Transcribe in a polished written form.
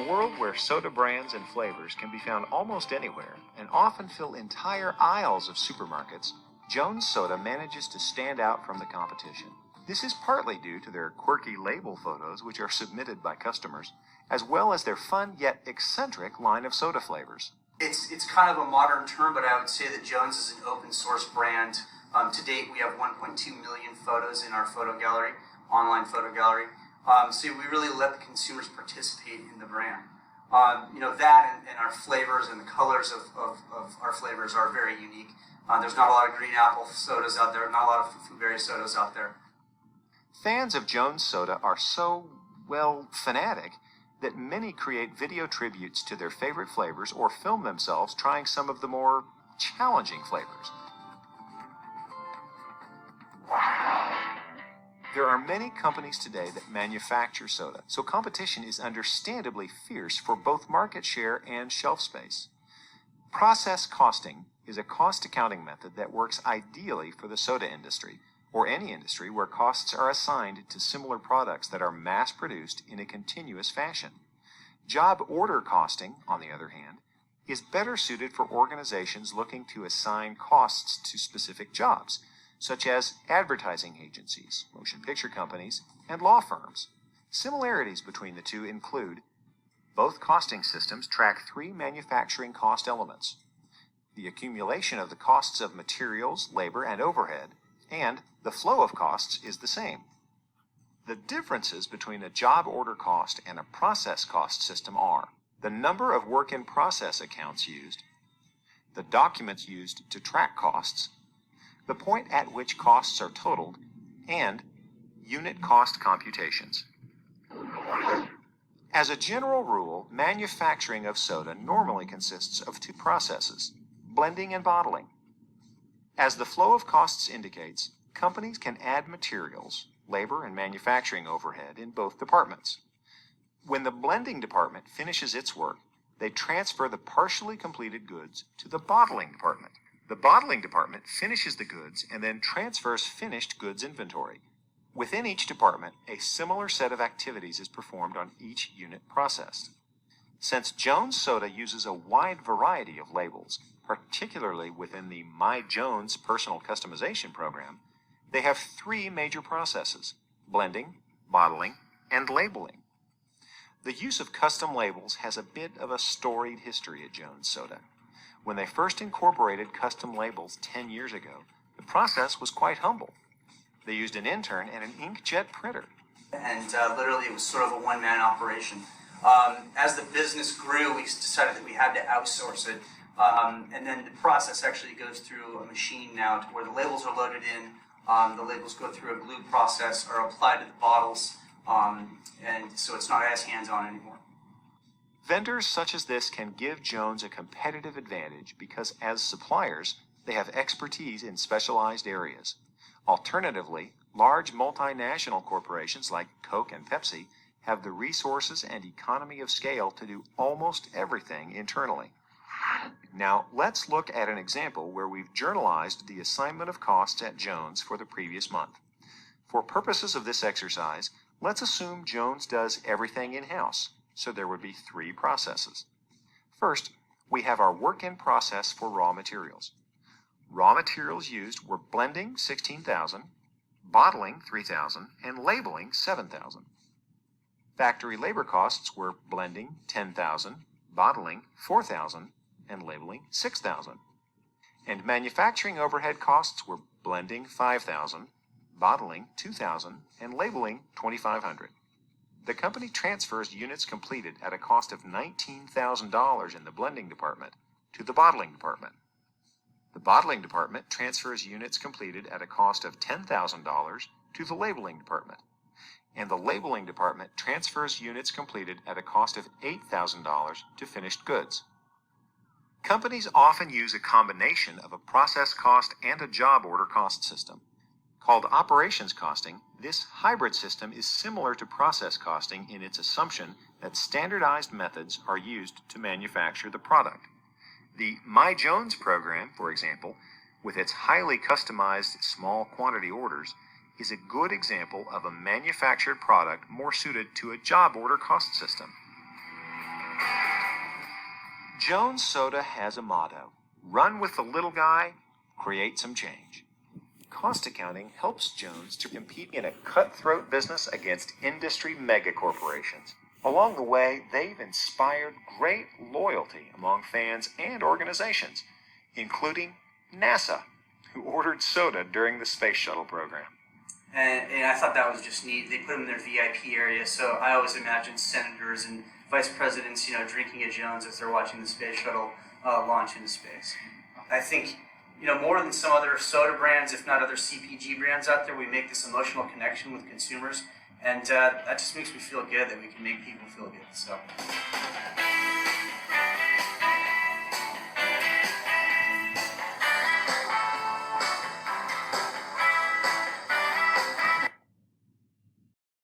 a world where soda brands and flavors can be found almost anywhere and often fill entire aisles of supermarkets, Jones Soda manages to stand out from the competition. This is partly due to their quirky label photos, which are submitted by customers, as well as their fun yet eccentric line of soda flavors. It's kind of a modern term, but I would say that Jones is an open source brand. To date, we have 1.2 million photos in our photo gallery, online photo gallery. So we really let the consumers participate in the brand. That and our flavors and the colors of our flavors are very unique. There's not a lot of green apple sodas out there, not a lot of foodberry sodas out there. Fans of Jones Soda are so, fanatic that many create video tributes to their favorite flavors or film themselves trying some of the more challenging flavors. There are many companies today that manufacture soda, so competition is understandably fierce for both market share and shelf space. Process costing is a cost accounting method that works ideally for the soda industry, or any industry where costs are assigned to similar products that are mass-produced in a continuous fashion. Job order costing, on the other hand, is better suited for organizations looking to assign costs to specific jobs, such as advertising agencies, motion picture companies, and law firms. Similarities between the two include both costing systems track three manufacturing cost elements: the accumulation of the costs of materials, labor, and overhead, and the flow of costs is the same. The differences between a job order cost and a process cost system are the number of work-in-process accounts used, the documents used to track costs, the point at which costs are totaled, and unit cost computations. As a general rule, manufacturing of soda normally consists of two processes: blending and bottling. As the flow of costs indicates, companies can add materials, labor, and manufacturing overhead in both departments. When the blending department finishes its work, they transfer the partially completed goods to the bottling department. The bottling department finishes the goods and then transfers finished goods inventory. Within each department, a similar set of activities is performed on each unit processed. Since Jones Soda uses a wide variety of labels, particularly within the My Jones personal customization program, they have three major processes: blending, bottling, and labeling. The use of custom labels has a bit of a storied history at Jones Soda. When they first incorporated custom labels 10 years ago, the process was quite humble. They used an intern and an inkjet printer. And literally it was sort of a one-man operation. As the business grew, we decided that we had to outsource it. And then the process actually goes through a machine now to where the labels are loaded in, the labels go through a glue process, are applied to the bottles, and so it's not as hands-on anymore. Vendors such as this can give Jones a competitive advantage because, as suppliers, they have expertise in specialized areas. Alternatively, large multinational corporations like Coke and Pepsi have the resources and economy of scale to do almost everything internally. Now, let's look at an example where we've journalized the assignment of costs at Jones for the previous month. For purposes of this exercise, let's assume Jones does everything in-house, so there would be three processes. First, we have our work-in process for raw materials. Raw materials used were blending 16,000, bottling 3,000, and labeling 7,000. Factory labor costs were blending 10,000, bottling 4,000, and labeling 6,000. And manufacturing overhead costs were blending 5,000, bottling 2,000, and labeling 2,500. The company transfers units completed at a cost of $19,000 in the blending department to the bottling department. The bottling department transfers units completed at a cost of $10,000 to the labeling department. And the labeling department transfers units completed at a cost of $8,000 to finished goods. Companies often use a combination of a process cost and a job order cost system. Called operations costing, this hybrid system is similar to process costing in its assumption that standardized methods are used to manufacture the product. The My Jones program, for example, with its highly customized small quantity orders, is a good example of a manufactured product more suited to a job order cost system. Jones Soda has a motto: run with the little guy, create some change. Cost accounting helps Jones to compete in a cutthroat business against industry megacorporations. Along the way, they've inspired great loyalty among fans and organizations, including NASA, who ordered soda during the space shuttle program. And I thought that was just neat. They put them in their VIP area, so I always imagine senators and vice presidents, drinking a Jones as they're watching the space shuttle launch into space. I think, more than some other soda brands, if not other CPG brands out there, we make this emotional connection with consumers, and that just makes me feel good that we can make people feel good. So.